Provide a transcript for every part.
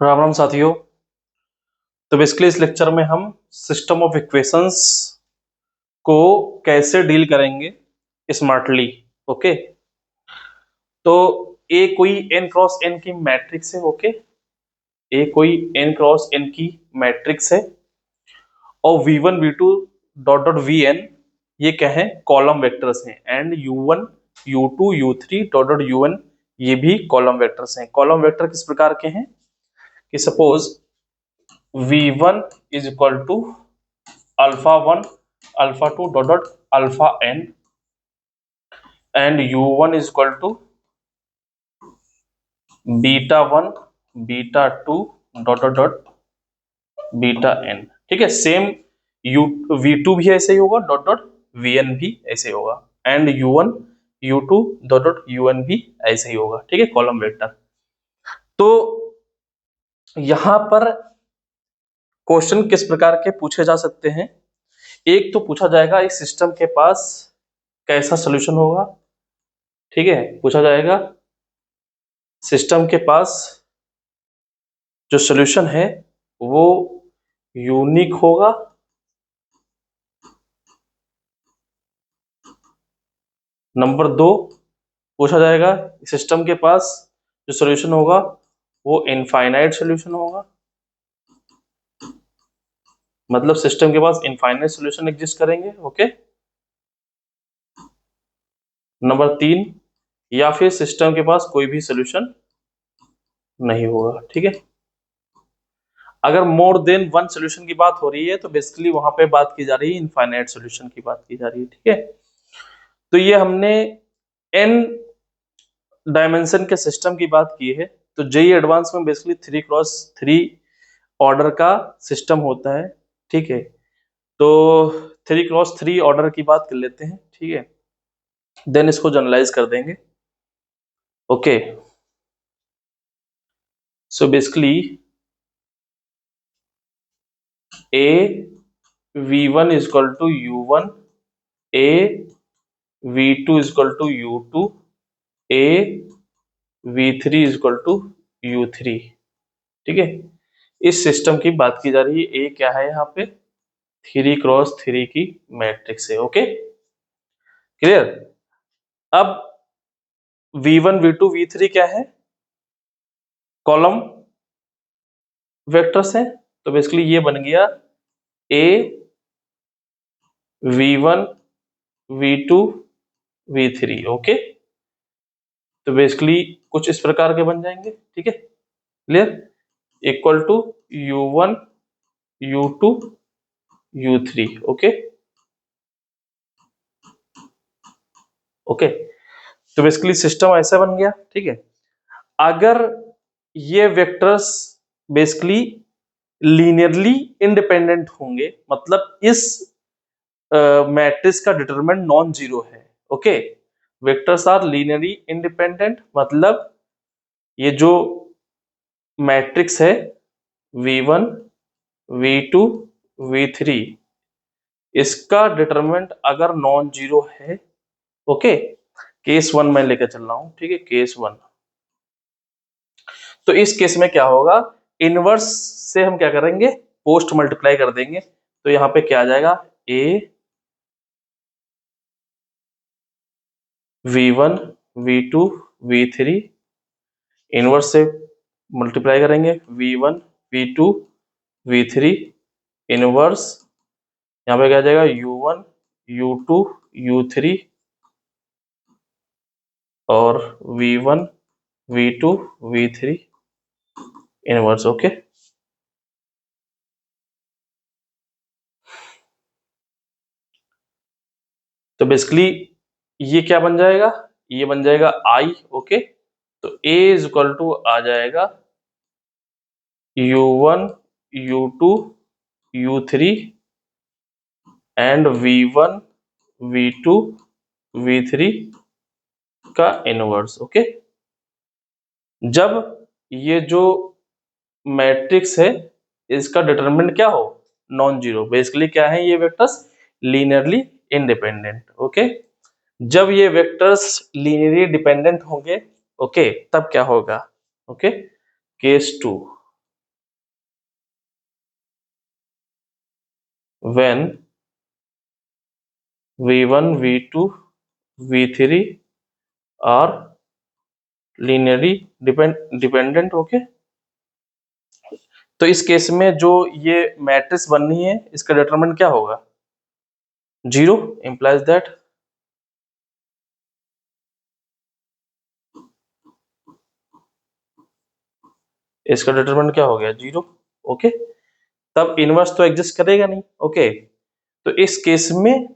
राम राम साथियों। तो बेसिकली इस लेक्चर में हम सिस्टम ऑफ इक्वेशंस को कैसे डील करेंगे स्मार्टली। ओके, तो ए कोई n क्रॉस n की मैट्रिक्स है। ओके, ए कोई n क्रॉस n की मैट्रिक्स है और v1 v2 dot dot vn ये क्या है, कॉलम वेक्टर्स हैं। And u1 u2 u3 dot dot un ये भी कॉलम वेक्टर्स हैं। कॉलम वेक्टर किस प्रकार के हैं कि suppose v1 is equal to alpha 1 alpha 2 dot dot alpha n and u1 is equal to beta 1 beta 2 dot dot dot beta n। ठीक है, सेम u v2 भी ऐसे ही होगा डॉट डॉट vn भी ऐसे ही होगा and u1 u2 dot dot un भी ऐसे ही होगा। ठीक है, कॉलम वेक्टर। तो यहां पर क्वेश्चन किस प्रकार के पूछे जा सकते हैं। एक तो पूछा जाएगा इस सिस्टम के पास कैसा सोल्यूशन होगा। ठीक है, पूछा जाएगा सिस्टम के पास जो सोल्यूशन है वो यूनिक होगा, नंबर दो पूछा जाएगा सिस्टम के पास जो सोल्यूशन होगा वो इनफाइनाइट सोल्यूशन होगा, मतलब सिस्टम के पास इनफाइनाइट सोल्यूशन एग्जिस्ट करेंगे। ओके, नंबर तीन या फिर सिस्टम के पास कोई भी सोल्यूशन नहीं होगा। ठीक है, अगर मोर देन वन सोल्यूशन की बात हो रही है तो बेसिकली वहां पे बात की जा रही है इनफाइनाइट सोल्यूशन की बात की जा रही है। ठीक है, तो ये हमने n डायमेंशन के सिस्टम की बात की है। तो जेई एडवांस में बेसिकली 3x3 ऑर्डर का सिस्टम होता है। ठीक है, तो 3x3 ऑर्डर की बात कर लेते हैं। ठीक है, देन इसको जनरलाइज कर देंगे। Okay, so basically A v1 is equal to u1, A v2 is equal to u2, A v3 is equal to u3। ठीक है, इस सिस्टम की बात की जा रही है। ए क्या है यहाँ पे, 3x3 की मैट्रिक्स है। Okay, clear. अब v1 v2 v3 क्या है, कॉलम वेक्टर्स हैं। तो बेसिकली ये बन गया a v1 v2 v3। Okay, तो बेसिकली कुछ इस प्रकार के बन जाएंगे। ठीक है, clear, equal to u1 u2 u3। Okay okay, तो बेसिकली सिस्टम ऐसा बन गया। ठीक है, अगर ये वेक्टर्स बेसिकली लीनियरली इंडिपेंडेंट होंगे, मतलब इस मैट्रिक्स का डिटरमिनेंट नॉन जीरो है। Okay, vectors are linearly independent, मतलब ये जो मैट्रिक्स है v1 v2 v3 इसका डिटरमिनेंट अगर नॉन जीरो है। ओके, केस वन मैं लेकर चल रहा हूं। ठीक है, केस वन। तो इस केस में क्या होगा, इनवर्स से हम क्या करेंगे, पोस्ट मल्टीप्लाई कर देंगे। तो यहाँ पे क्या आ जाएगा, a v1 v2 v3 inverse से मल्टीप्लाई करेंगे v1 v2 v3 इनवर्स, यहाँ पे क्या आ जाएगा u1 u2 u3 और v1 v2 v3 inverse. Okay, तो बेसिकली ये क्या बन जाएगा, ये बन जाएगा i। ओके, तो a इज इक्वल टू आ जाएगा u1 u2 u3 and v1 v2 v3 का इनवर्स। ओके, जब ये जो मैट्रिक्स है इसका डिटरमिनेंट क्या हो, नॉन जीरो। बेसिकली क्या है, ये वेक्टर्स लीनियरली इंडिपेंडेंट। ओके, जब ये वेक्टर्स लीनियरली डिपेंडेंट होंगे, ओके, तब क्या होगा। Okay, case two, when v1 v2 v3 are linearly dependent. Okay, तो इस केस में जो ये मैट्रिक्स बननी है इसका डिटरमिनेंट क्या होगा? 0 implies दैट इसका डिटरमिनेंट क्या हो गया? 0। ओके, तब इनवर्स तो एग्जिस्ट करेगा नहीं। ओके, तो इस केस में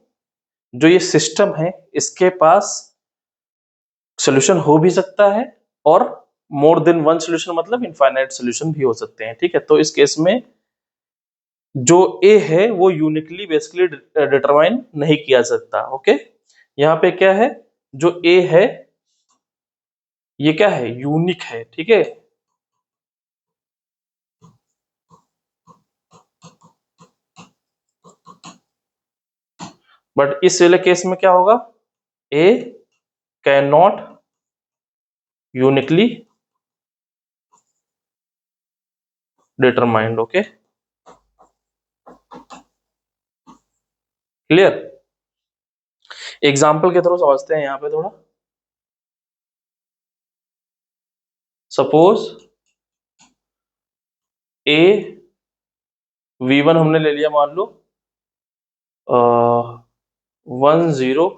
जो ये सिस्टम है इसके पास सोल्यूशन हो भी सकता है और मोर देन वन सोल्यूशन, मतलब इनफाइनाइट सोल्यूशन भी हो सकते हैं। ठीक है, तो इस केस में जो ए है वो यूनिकली बेसिकली डिटरमाइन नहीं किया सकता। ओके, यहाँ पे क्या है, जो ए है ये क्या है? यूनिक है। ठीक है, बट इस वाले केस में क्या होगा? A can not uniquely determined. Okay, clear? Example के थ्रू समझते हैं यहाँ पे थोड़ा। सपोज ए v1 हमने ले लिया, मान लो 10,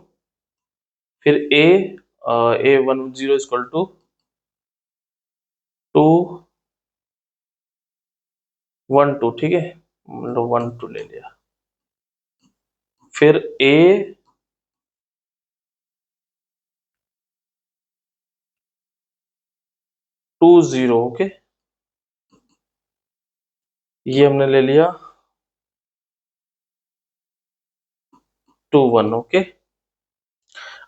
फिर ए 10 इक्वल टू 212। ठीक है, मतलब 12 ले लिया, फिर ए 20। ओके, ये हमने ले लिया 21। ओके,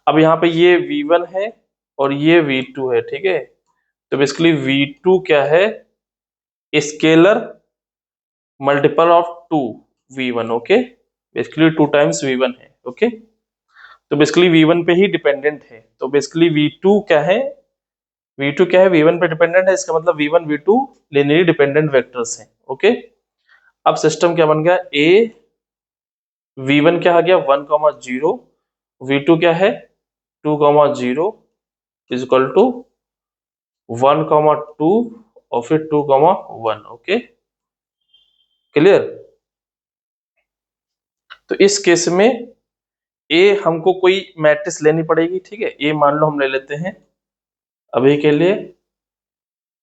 अब यहाँ पे ये v1 है और ये v2 है। ठीक है, तो बेसिकली v2 क्या है? Scalar multiple of 2 v1। Okay, basically 2 times v1 है। ओके, तो बेसिकली v1 पे ही डिपेंडेंट है। तो बेसिकली v2 क्या है? v2 क्या है? v1 पे डिपेंडेंट है, इसका मतलब v1 v2 linearly dependent vectors हैं। ओके, अब सिस्टम क्या बन गया? a v1 क्या आ गया? 1,0, v2 क्या है? 2,0 इज इक्वल टू 1,2 और फिर 2,1। Okay, clear? तो इस केस में ए हमको कोई मैट्रिक्स लेनी पड़ेगी। ठीक है, ए मान लो हम ले लेते हैं अभी के लिए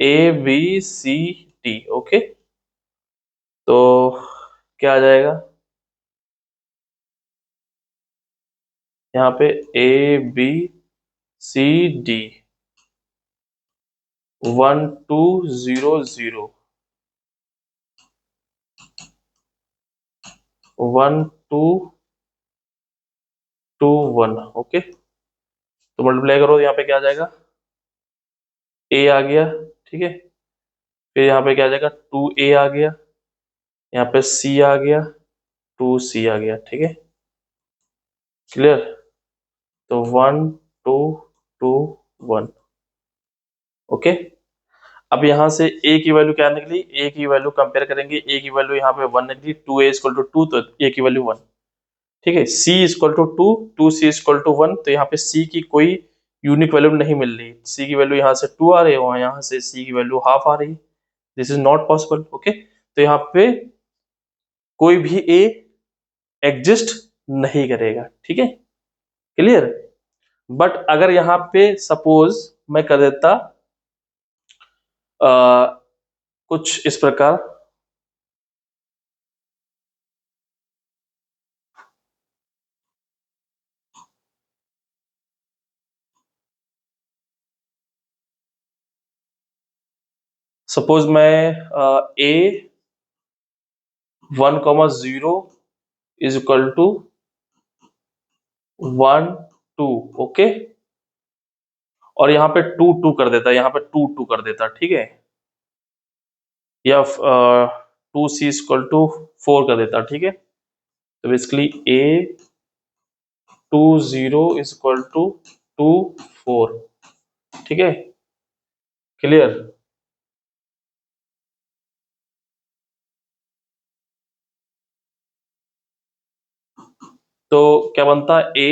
A B C D. Okay, तो क्या आ जाएगा यहाँ पे? A B C D 1 2 0 0 1 2 2 1। Okay, तो मल्टीप्लाई करो, यहाँ पे क्या आ जाएगा? ए आ गया। ठीक है, फिर यहाँ पे क्या आ जाएगा? 2a आ गया, यहाँ पे c आ गया, 2c आ गया। ठीक है, क्लियर? तो 1 2 2 1। ओके, अब यहाँ से a की वैल्यू क्या निकली? a की वैल्यू कंपेयर करेंगे, a की वैल्यू यहाँ पे 1 निकली, 2a इक्वल टू 2, तो a की वैल्यू 1। ठीक है, c equal to 2, 2c equal to 1, तो यहाँ पे c की कोई यूनिक वैल्यू नहीं मिल रही। c की वैल्यू यहाँ से 2 आ रही है, वहाँ यहाँ से c की वैल्यू हाफ आ रही। This is not possible. Okay, तो यहाँ पे कोई भी a एग्जिस्ट नहीं करेगा। ठीक है, क्लियर? बट अगर यहाँ पे सपोज मैं कर देता कुछ इस प्रकार, सपोज मैं ए 1,0 इज इक्वल टू 1 2। ओके, और यहाँ पे 2 2 कर देता, यहाँ पे 2 2 कर देता। ठीक है, या 2c इक्वल टू 4 कर देता। ठीक है, तो basically A 20 is equal to 2 4। ठीक है, क्लियर? तो क्या बनता है, A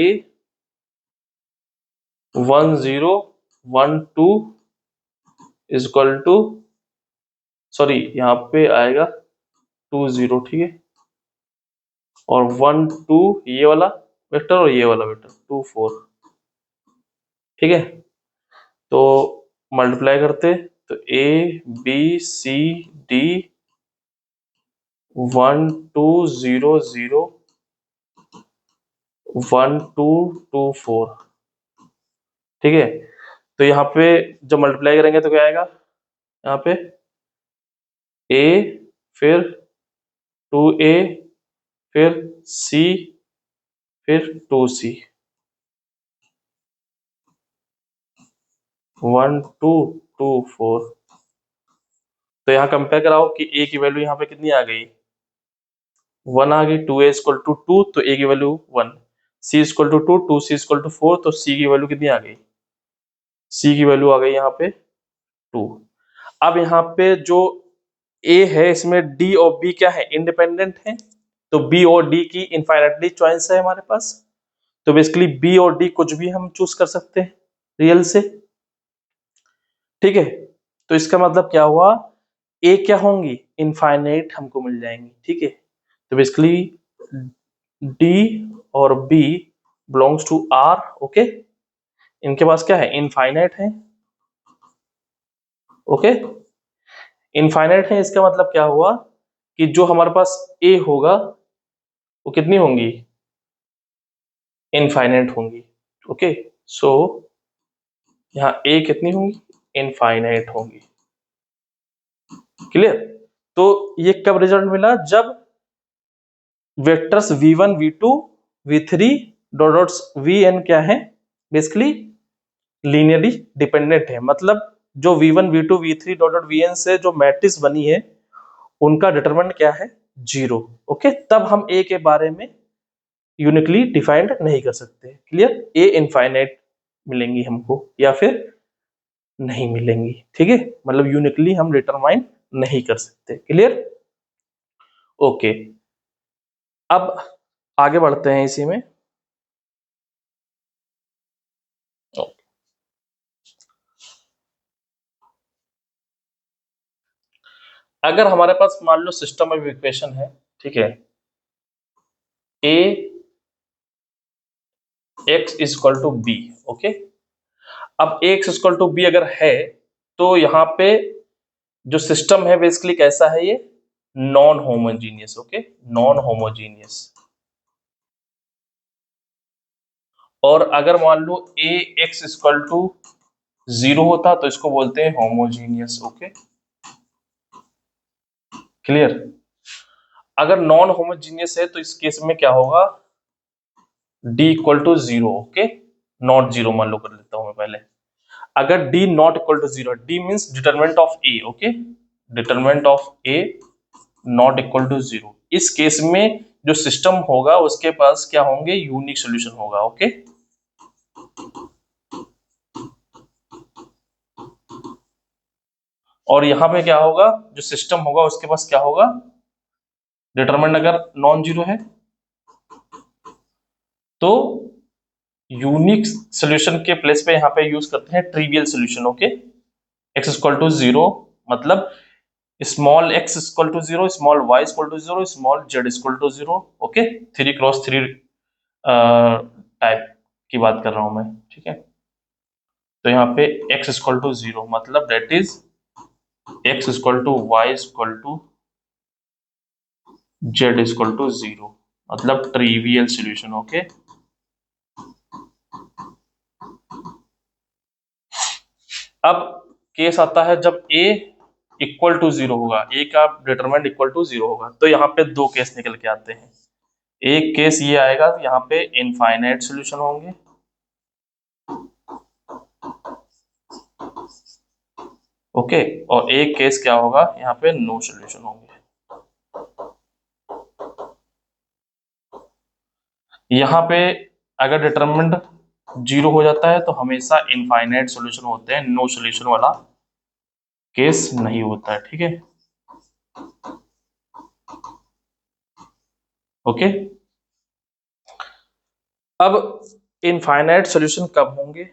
1 0 1 2 is equal to, sorry यहाँ पे आएगा 2 0, ठीक है, और 1 2 ये वाला वेक्टर और ये वाला वेक्टर 2 4, ठीक है। तो मल्टीप्लाई करते तो A B C D 1 2 0 0 1 2 2 4, ठीक है। तो यहाँ पे जब मल्टीप्लाई करेंगे तो क्या आएगा, यहाँ पे A फिर 2A फिर C फिर 2C 1 2 2 4। तो यहाँ कंपेयर कराओ कि A की वैल्यू यहाँ पे कितनी आ गई, 1 आ गई, 2A इक्वल टू 2 तो A की value 1, C equal to 2 2C equal to 4 तो C की वैल्यू कितनी आ गई, C की वैल्यू आ गई यहाँ पे 2। अब यहाँ पे जो A है इसमें D और B क्या है, इंडिपेंडेंट है, तो B और D की इनफाइनाइटली चॉइस है हमारे पास, तो बेसिकली B और D कुछ भी हम चूज कर सकते हैं रियल से, ठीक है। तो इसका मतलब क्या हुआ, A क्या होंगी, इनफाइनाइट हमको मिल जाएंगी, ठीक है। तो बेसिकली D और B belongs to R, okay, इनके पास क्या है, इनफाइनाइट है, ओके, इनफाइनाइट है। इसका मतलब क्या हुआ कि जो हमारे पास A होगा वो कितनी होंगी, इनफाइनाइट होंगी, ओके। सो यहाँ A कितनी होंगी, इनफाइनाइट होंगी, क्लियर। तो ये कब रिजल्ट मिला, जब vectors v1 v2 v3 dot dots vn क्या है, बेसिकली लीनियरली डिपेंडेंट है, मतलब जो v1 v2 v3 dot dot vn से जो मैट्रिक्स बनी है उनका डिटरमिनेंट क्या है, 0, ओके। तब हम A के बारे में यूनिकली डिफाइंड नहीं कर सकते, क्लियर। A इनफाइनाइट मिलेंगी हमको या फिर नहीं मिलेंगी, ठीक है, मतलब यूनिकली हम डिटरमाइन नहीं कर सकते, क्लियर, ओके। अब आगे बढ़ते हैं इसी में, अगर हमारे पास मान लो सिस्टम ऑफ इक्वेशन है, ठीक है, A x is equal to B, okay. अब x इक्वल टू बी अगर है तो यहाँ पे जो सिस्टम है बेसिकली कैसा है, ये non homogeneous, okay, non homogeneous. और अगर मान लो ए एक्स इक्वल टू 0 होता तो इसको बोलते हैं होमोजीनियस, ओके, क्लियर। अगर नॉन होमोजीनियस है तो इस केस में क्या होगा, d equal to 0, okay, not 0 मान लो कर लेता हूं मैं पहले। अगर d not equal to 0, d means determinant of a, okay, determinant of a not equal to 0, इस केस में जो सिस्टम होगा उसके पास क्या होंगे, यूनिक सॉल्यूशन होगा, ओके। और यहां पे क्या होगा, जो सिस्टम होगा उसके पास क्या होगा, डिटरमिनेंट अगर नॉन जीरो है तो यूनिक सॉल्यूशन के प्लेस पे यहाँ पे यूज करते हैं trivial solution, okay. X equal to 0 मतलब small x equal to 0, small y equal to 0, small z equal to 0, okay, 3x3 type की बात कर रहा हूं मैं, ठीक है। तो यहाँ पे x इक्वल टू 0 मतलब that is x equal to y equal to z equal to 0, मतलब ट्रिवियल सॉल्यूशन, ओके। अब केस आता है जब a इक्वल टू 0 होगा, a का डिटरमिनेंट इक्वल टू 0 होगा, तो यहाँ पे दो केस निकल के आते हैं। एक केस ये आएगा, यहाँ पे इनफाइनाइट सॉल्यूशन होंगे, ओके, और एक केस क्या होगा, यहाँ पे नो सॉल्यूशन होंगे। यहाँ पे अगर डिटरमिनेंट 0 हो जाता है तो हमेशा इनफाइनाइट सॉल्यूशन होते हैं, नो सॉल्यूशन वाला केस नहीं होता है, ठीक है, ओके। अब इनफाइनाइट सॉल्यूशन कब होंगे?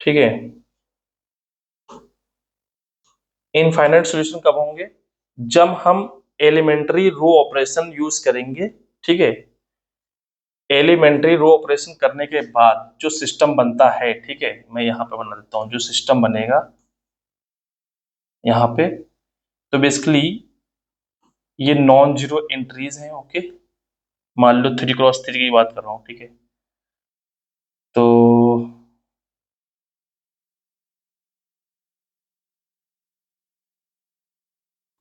ठीक है, इनफाइनाइट सॉल्यूशन कब होंगे? जब हम एलिमेंट्री रो ऑपरेशन यूज करेंगे। ठीक है, एलिमेंट्री रो ऑपरेशन करने के बाद जो सिस्टम बनता है, ठीक है, मैं यहाँ पे बना देता हूँ जो सिस्टम बनेगा यहाँ पे। तो बेसिकली ये नॉन जीरो एंट्रीज हैं। ओके, मान लो 3x3 की बात कर रहा हूँ। ठीक है, तो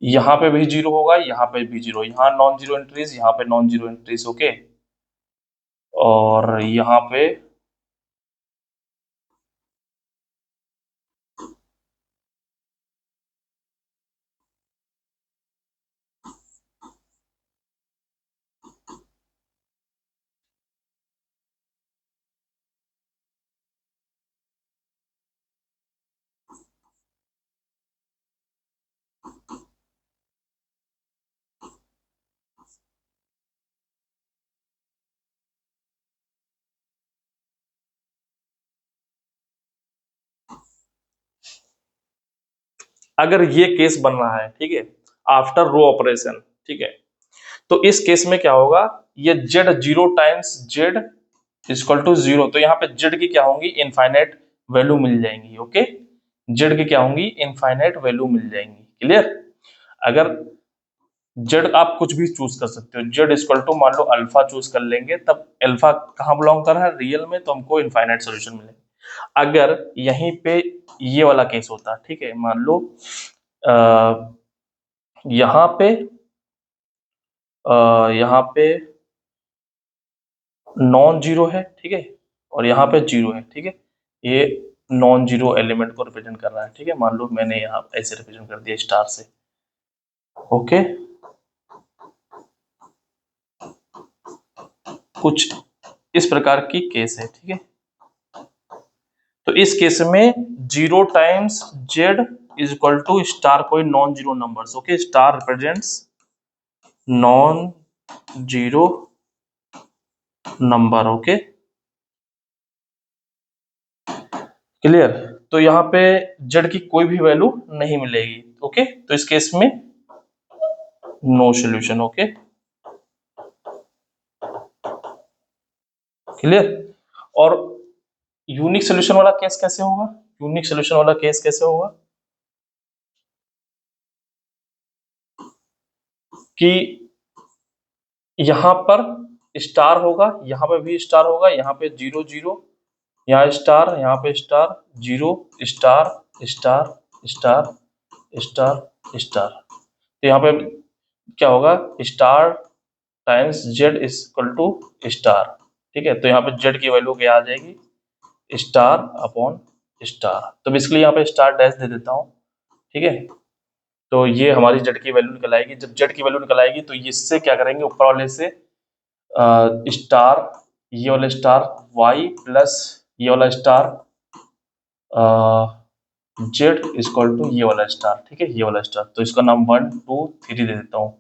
यहाँ पे भी जीरो होगा, यहाँ पे भी जीरो, यहाँ नॉन जीरो एंट्रीज, यहाँ पे नॉन जीरो एंट्रीज। ओके, और यहाँ पे अगर ये केस बन रहा है, ठीक है, आफ्टर रो ऑपरेशन, ठीक है, तो इस केस में क्या होगा, ये z zero times z equal to zero. तो यहाँ पे जेड की क्या होंगी, इनफाइनाइट वैल्यू मिल जाएंगी। ओके, जेड की क्या होंगी, इनफाइनाइट वैल्यू मिल जाएंगी। क्लियर? अगर जेड आप कुछ भी चूज कर सकते हो, जेड इक्वल टू मान लो अल्फा चूज कर लेंगे, तब अल्फा कहाँ बिलोंग कर रहा है, रियल में, तो हमको इनफाइनाइट सोल्यूशन मिलेगा। अगर यहीं पे ये वाला केस होता, ठीक है, मान लो यहाँ पे यहाँ पे नॉन जीरो है, ठीक है, और यहाँ पे जीरो है। ठीक है, ये नॉन जीरो एलिमेंट को रिप्रेजेंट कर रहा है। ठीक है, मान लो मैंने यहाँ ऐसे रिप्रेजेंट कर दिया स्टार से। ओके, कुछ इस प्रकार की केस है। ठीक है, तो इस केस में zero times Z is equal to star कोई non zero numbers. Okay, star represents non zero number. Okay, clear? तो यहाँ पे जेड की कोई भी वैल्यू नहीं मिलेगी। ओके, तो इस केस में नो सॉल्यूशन। Okay, clear? और यूनिक सॉल्यूशन वाला केस कैसे होगा? यूनिक सॉल्यूशन वाला केस कैसे होगा कि यहाँ पर स्टार होगा, यहाँ पे भी स्टार होगा, यहाँ पे जीरो जीरो, यहाँ स्टार, यहाँ पे star, zero, star, star, star, star, star. तो यहाँ पे क्या होगा, star times Z is equal to star. ठीक है, तो यहाँ पे जेड की वैल्यू क्या आ जाएगी, स्टार अपॉन स्टार। तो बेसिकली यहाँ पे स्टार डैश दे देता हूँ। ठीक है, तो ये हमारी जेड की वैल्यू निकल आएगी। जब जेड की वैल्यू निकल आएगी तो इससे क्या करेंगे, ऊपर वाले से स्टार, ये वाला स्टार वाई प्लस ये वाला स्टार जेड इक्वल टू ये वाला स्टार। ठीक है, ये वाला स्टार, तो इसका नाम 1 2 3 दे देता हूँ।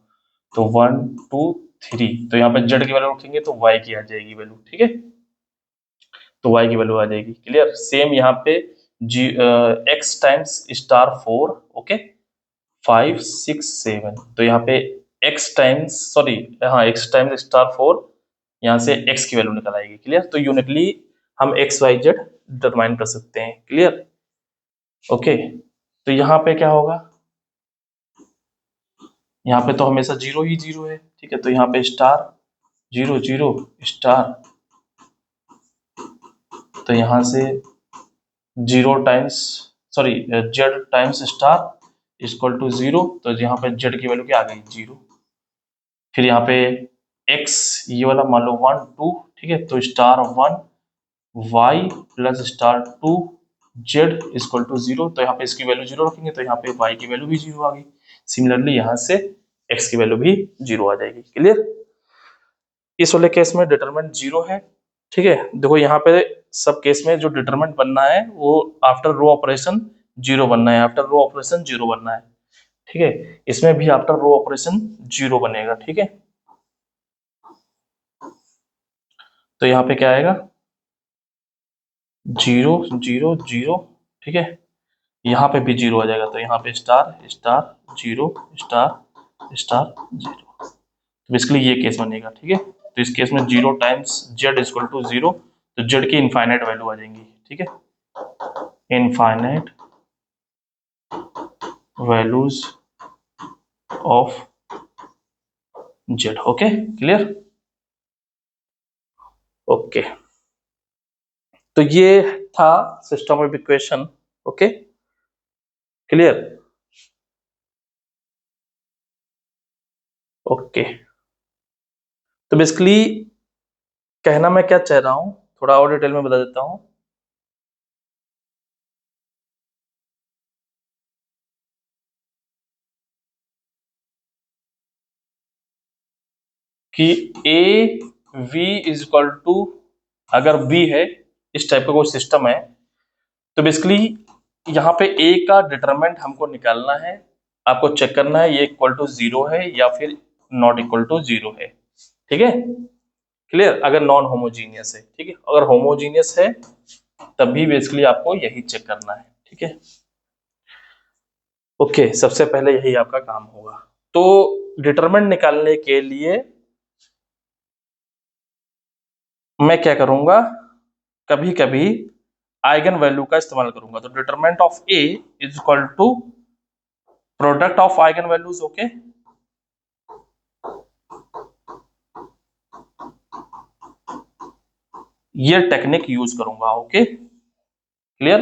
तो 1 2 3, तो यहाँ पे जेड की वैल्यू रखेंगे तो वाई की आ जाएगी वैल्यू। ठीक है, तो वाई की वैल्यू आ जाएगी। क्लियर? सेम यहाँ पे जी एक्स टाइम्स स्टार 4। ओके, 5 6 7, तो यहाँ पे एक्स टाइम्स, सॉरी, हाँ, एक्स टाइम्स स्टार 4, यहाँ से एक्स की वैल्यू निकल आएगी। क्लियर? तो यूनिकली हम एक्स वाई जेड डिटरमाइन कर सकते हैं। क्लियर? ओके, तो यहाँ पे क्या होगा, यहाँ पे तो हमेशा जीरो ही जीरो है। ठीक है, तो यहाँ पे स्टार जीरो जीरो स्टार, तो यहाँ से zero times, sorry, z times star equal to zero, तो यहाँ पे जेड की वैल्यू क्या आ गई, जीरो। फिर यहाँ पे एक्स, ये वाला मान लो 1 2, ठीक है, तो star 1 y plus star 2 z equal to zero, तो यहाँ पे इसकी वैल्यू जीरो रखेंगे, तो यहाँ पे वाई की वैल्यू भी जीरो आ गई। सिमिलरली यहाँ से एक्स की वैल्यू भी जीरो आ जाएगी। क्लियर? इस वाले केस में डिटरमिनेंट जीरो है। ठीक है, देखो यहाँ पे सब केस में जो डिटरमिनेंट बनना है वो आफ्टर रो ऑपरेशन जीरो बनना है, आफ्टर रो ऑपरेशन जीरो बनना है। ठीक है, इसमें भी आफ्टर रो ऑपरेशन 0 बनेगा। ठीक है, तो यहाँ पे क्या आएगा 0 0 0। ठीक है, यहाँ पे भी 0 आ जाएगा, तो यहाँ पे स्टार स्टार 0 स्टार स्टार 0। तो बेसिकली ये केस बनेगा। ठीक है, तो इस केस में 0 टाइम्स जेड इक्वल टू 0, तो जेड की इनफाइनाइट वैल्यू आ जाएंगी। ठीक है, infinite values of Z. Okay, clear. Okay, तो ये था system of equation. Okay, clear. Okay, तो बेसिकली कहना मैं क्या चाह रहा हूं, थोड़ा और डिटेल में बता देता हूं कि A V is equal to, अगर बी है, इस टाइप का कोई सिस्टम है, तो बेसिकली यहाँ पे ए का डिटरमिनेंट हमको निकालना है। आपको चेक करना है ये इक्वल टू 0 है या फिर नॉट इक्वल टू 0 है। ठीक है, क्लियर। अगर नॉन होमोजीनियस है, ठीक है, अगर होमोजीनियस है तभी बेसिकली आपको यही चेक करना है। ठीक है, ओके, सबसे पहले यही आपका काम होगा। तो डिटरमिनेंट निकालने के लिए मैं क्या करूंगा, कभी कभी आइगन वैल्यू का इस्तेमाल करूंगा। तो determinant of A is equal to product of eigen values. Okay, ये टेक्निक यूज करूंगा। Okay, clear.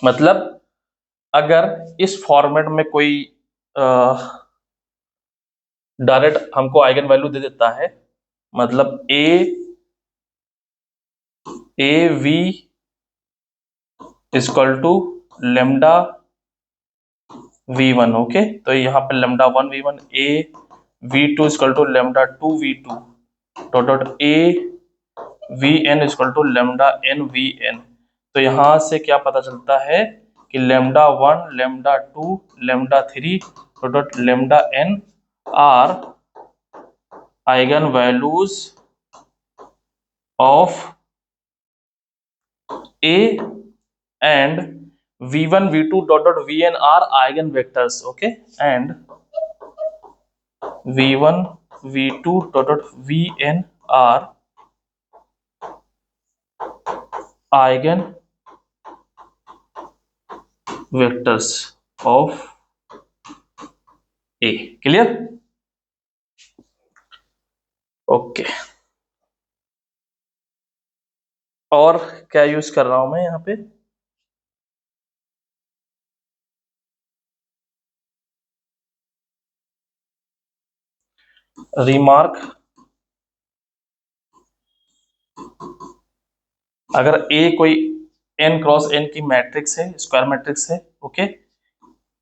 मतलब अगर इस फॉर्मेट में कोई डायरेक्ट हमको आइगन वैल्यू दे देता है, मतलब A V equal to lambda V1। Okay, तो यहाँ पे lambda 1 V1, A V2 equal to lambda 2 V2 dot dot A Vn equal to lambda n Vn। तो यहाँ से क्या पता चलता है कि lambda 1 lambda 2 lambda 3 dot dot lambda n are eigen values of A and V1 V2 dot dot Vn are eigenvectors. Okay, and V1 V2 dot dot Vn are eigenvectors of A. Clear? Okay. और क्या use कर रहा हूं मैं यहाँ पे, remark. अगर A कोई n क्रॉस n की मैट्रिक्स है, स्क्वायर मैट्रिक्स है, ओके,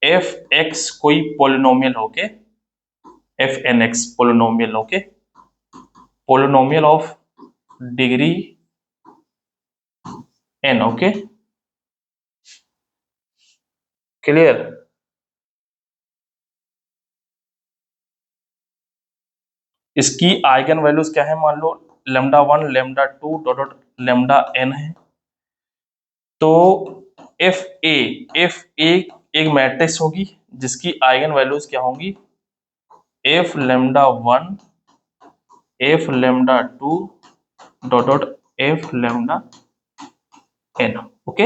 एफ एक्स कोई polynomial, okay, F N X polynomial, okay, polynomial of degree n। Okay, clear. इसकी आइगन वैल्यूज क्या है, मान लो lambda 1 lambda 2 dot dot lambda n है। तो एफ ए एक मैट्रिक्स होगी जिसकी आइगन वैल्यूज क्या होंगी, F lambda 1 F lambda 2 dot dot F lambda n। Okay,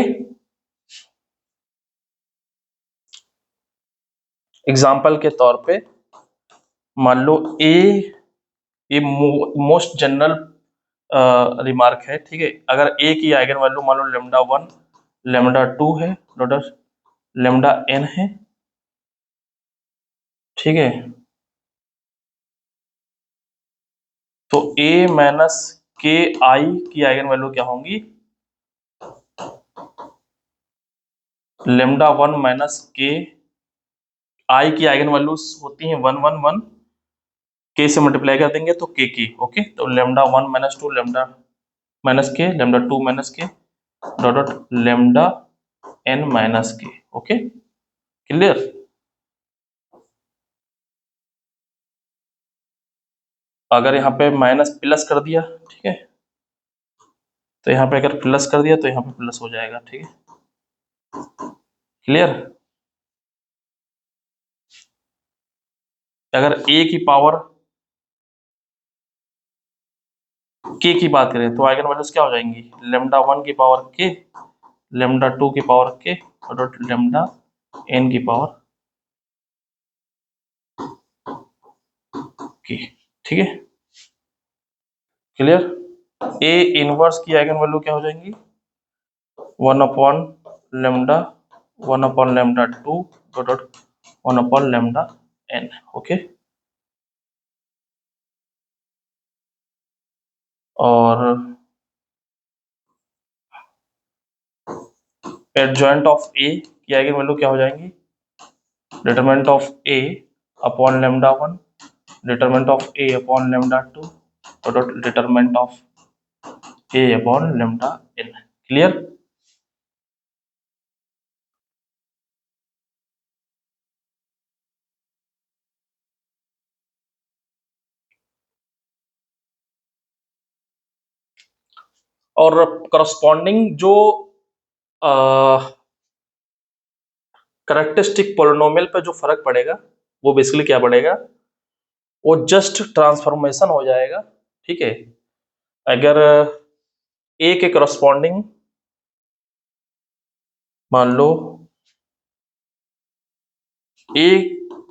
example के तौर पे मान लो ए, ये मोस्ट जनरल रिमार्क है। ठीक है, अगर ए की आइगन वैल्यू मान लो लेमडा 1 लेमडा 2 है डॉट लेमडा n है, ठीक है, तो a माइनस के आई की आइगन वैल्यू क्या होंगी, लेमडा 1 माइनस के आई की आइगन वैल्यूज होती हैं 1 1 1, के से मल्टीप्लाई कर देंगे तो के की। ओके, तो lambda 1 minus 2 lambda minus K lambda 2 minus K dot dot lambda n minus K. Okay, clear. अगर यहाँ पे माइनस प्लस कर दिया, ठीक है, तो यहाँ पे अगर प्लस कर दिया तो यहाँ पे प्लस हो जाएगा, ठीक है, क्लियर। अगर a की पावर k की बात करें तो आइगन वैल्यूज क्या हो जाएंगी, लेमडा 1 की पावर k, लेमडा 2 की पावर k और लेमडा n की पावर k, ठीक है, क्लियर। a इनवर्स की आइगन वैल्यू क्या हो जाएंगी, 1 upon lambda, 1 upon lambda 2 dot 1 upon lambda n, okay. और एडजॉइंट ऑफ a की आइगन वैल्यू क्या हो जाएंगी, determinant of a upon lambda 1, determinant of a upon lambda 2 dot determinant of a upon lambda n, clear. और corresponding जो characteristic polynomial पे जो फर्क पड़ेगा वो बेसिकली क्या पड़ेगा, वो जस्ट ट्रांसफॉर्मेशन हो जाएगा, ठीक है। अगर a के करस्पॉन्डिंग मान लो a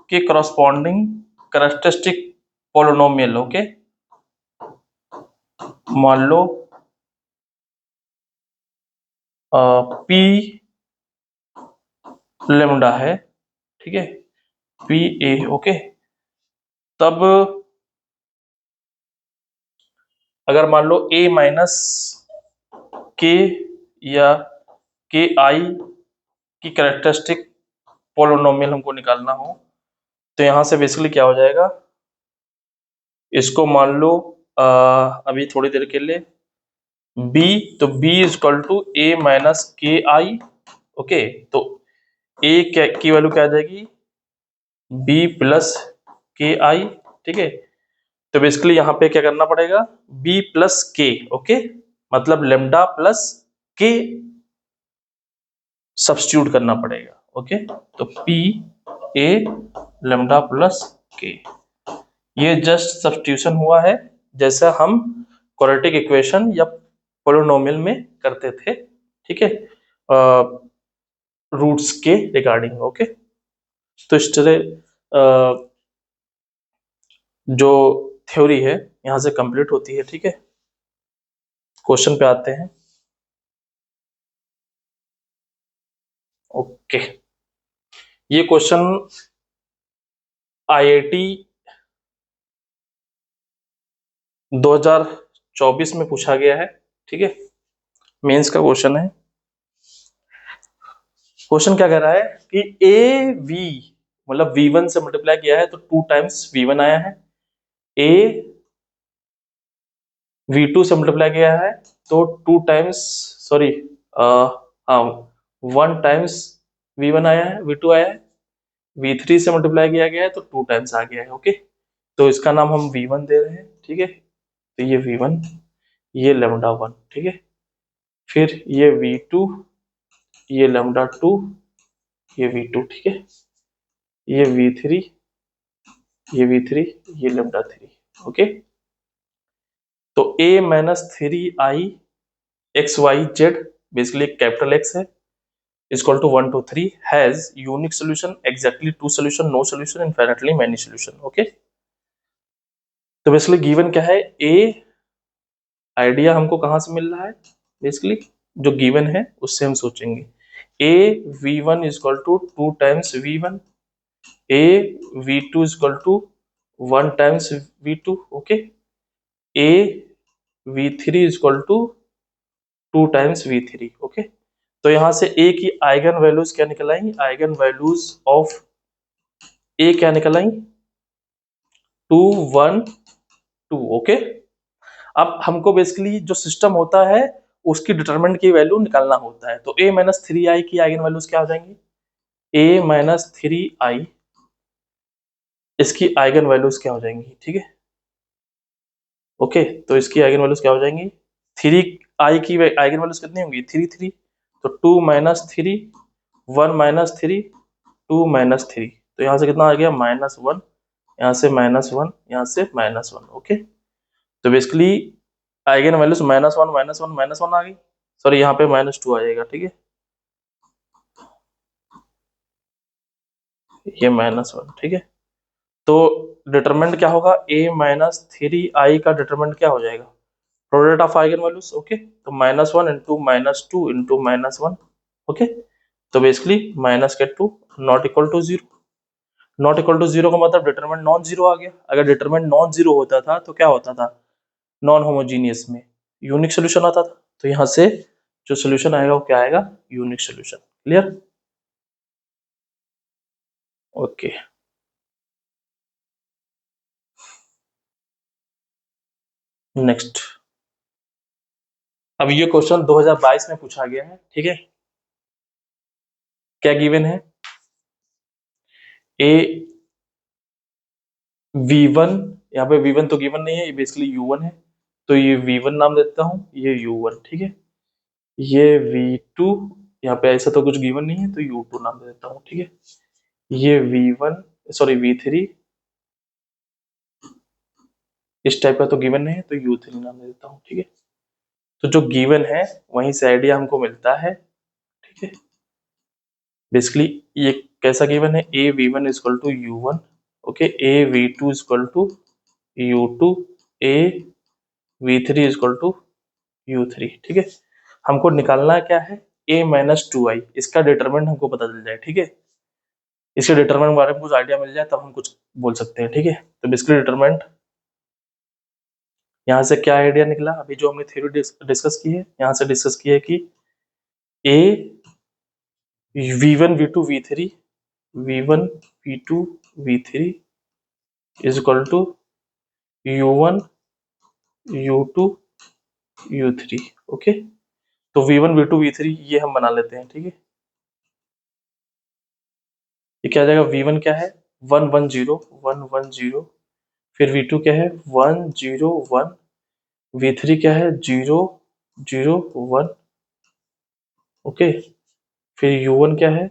के करस्पॉन्डिंग करेक्टरिस्टिक पोलिनोमियल, ओके, मान लो p लेमडा है, ठीक है, पी ए, ओके। तब अगर मान लो a माइनस के या के आई की कैरेक्टरिस्टिक पोलिनोमियल हमको निकालना हो तो यहां से बेसिकली क्या हो जाएगा, इसको मान लो अभी थोड़ी देर के लिए b, तो b is equal to A minus k I, okay. तो a की वैल्यू क्या आ जाएगी, b प्लस के आई, ठीक है। तो बेसिकली यहाँ पे क्या करना पड़ेगा, b प्लस के, ओके, मतलब लेमडा प्लस के सब्स्टिट्यूट करना पड़ेगा, ओके। तो p a लेमडा प्लस के, ये जस्ट सब्स्टिट्यूशन हुआ है जैसा हम क्वाड्रेटिक इक्वेशन या पोलिनोमियल में करते थे, ठीक है, रूट्स के रिगार्डिंग, ओके। तो इस तरह जो थ्योरी है यहां से कंप्लीट होती है, ठीक है। क्वेश्चन पे आते हैं, ओके। ये क्वेश्चन आईआईटी 2024 में पूछा गया है, ठीक है, मेंस का क्वेश्चन है। क्वेश्चन क्या कह रहा है कि ए वी मतलब V1 से मल्टीप्लाई किया है तो 2 टाइम्स V1 आया है, ए V2 से मल्टीप्लाई किया है तो 2 टाइम्स, सॉरी, हाँ, 1 टाइम्स V1 आया है, V2 आया है, V3 से मल्टीप्लाई किया गया है तो 2 टाइम्स आ गया है, ओके। तो इसका नाम हम V1 दे रहे हैं, ठीक है। तो ये V1, ये लेमडा 1, ठीक है, फिर ये V2, ये लेमडा 2, ये V2, ठीक है, ये V3, ये V3, ये लेमडा 3, ओके। तो a minus 3i X Y Z basically capital X है, equal to 1 2 3 has unique solution, exactly 2 solution, no solution, infinitely many solution, okay. तो बेसिकली गिवन क्या है, a आइडिया हमको कहां से मिल रहा है, बेसिकली जो गिवन है उससे हम सोचेंगे। a v1 equal to 2 times v1, a v2 equal to 1 times v2, okay, a v3 equal to 2 times v3, okay. तो यहां से a की आइगन वैल्यूज क्या निकल आई, आइगन वैल्यूज ऑफ a क्या निकल आई, 2 1 2, ओके। अब हमको बेसिकली जो सिस्टम होता है उसकी डिटरमिनेंट की वैल्यू निकालना होता है, तो a माइनस 3i की आइगन वैल्यूज क्या हो जाएंगी, a माइनस 3i इसकी आइगन वैल्यूज क्या हो जाएंगी, ठीक है। ओके, तो इसकी आइगन वैल्यूज क्या हो जाएंगी, 3i की आइगन वैल्यूज कितनी होंगी, 3 तो 2 माइनस 3, 1 माइनस 3, 2 माइनस 3, तो यहाँ से कितना आ गया -1, यहाँ से -1, यहाँ से -1। ओके, तो बेसिकली आइगन वैल्यूज -1 -1 -1 आ गई, सॉरी यहाँ पे -2 आ जाएगा, ठीक है, ये -1, ठीक है। तो डिटरमिनेंट क्या होगा, a-3i का डिटरमिनेंट क्या हो जाएगा, product of eigen values. Okay, तो -1 इंटू -2 इंटू -1। ओके, तो basically -2 not equal to 0, not equal to 0 का मतलब डिटरमिनेंट नॉन जीरो आ गया। अगर डिटरमिनेंट नॉन जीरो होता था तो क्या होता था, नॉन होमोजीनियस में यूनिक सोल्यूशन आता था, तो यहाँ से जो सोल्यूशन आएगा वो क्या आएगा, unique solution. Clear, okay. Next, अब ये क्वेश्चन 2022 में पूछा गया है, ठीक है। क्या गिवन है, ए v1, यहाँ पे v1 तो गिवन नहीं है, ये बेसिकली u1 है, तो ये v1 नाम देता हूँ, ये u1, ठीक है। ये v2, यहाँ पे ऐसा तो कुछ गिवन नहीं है तो u2 नाम दे देता हूँ, ठीक है। ये v1, सॉरी v3, इस टाइप का तो गिवन नहीं है तो u3 नाम दे देता हूँ, ठीक है। तो जो गिवन है वहीं से आइडिया हमको मिलता है, ठीक है। बेसिकली ये कैसा गिवन है, a v1 equal to u1, okay, a v2 equal to u2, a v3 equal to u3, ठीक है। हमको निकालना क्या है, a-2i, इसका डिटरमिनेंट हमको पता चल जाए, ठीक है। इसके डिटरमिनेंट के बारे में कुछ आइडिया मिल जाए तब हम कुछ बोल सकते हैं, ठीक है। तो बेसिकली डिटरमिनेंट यहाँ से क्या आइडिया निकला, अभी जो हमने थ्योरी डिस्कस की है, यहाँ से डिस्कस की है कि a v1 v2 v3 v1 v2 v3 is equal to u1 u2 u3, okay. तो v1 v2 v3 ये हम बना लेते हैं, ठीक है। ये क्या आ जाएगा, v1 क्या है 1 1 0 1 1 0, फिर v2 क्या है 1 0 1, v3 क्या है 0 0 1, ओके। फिर u1 क्या है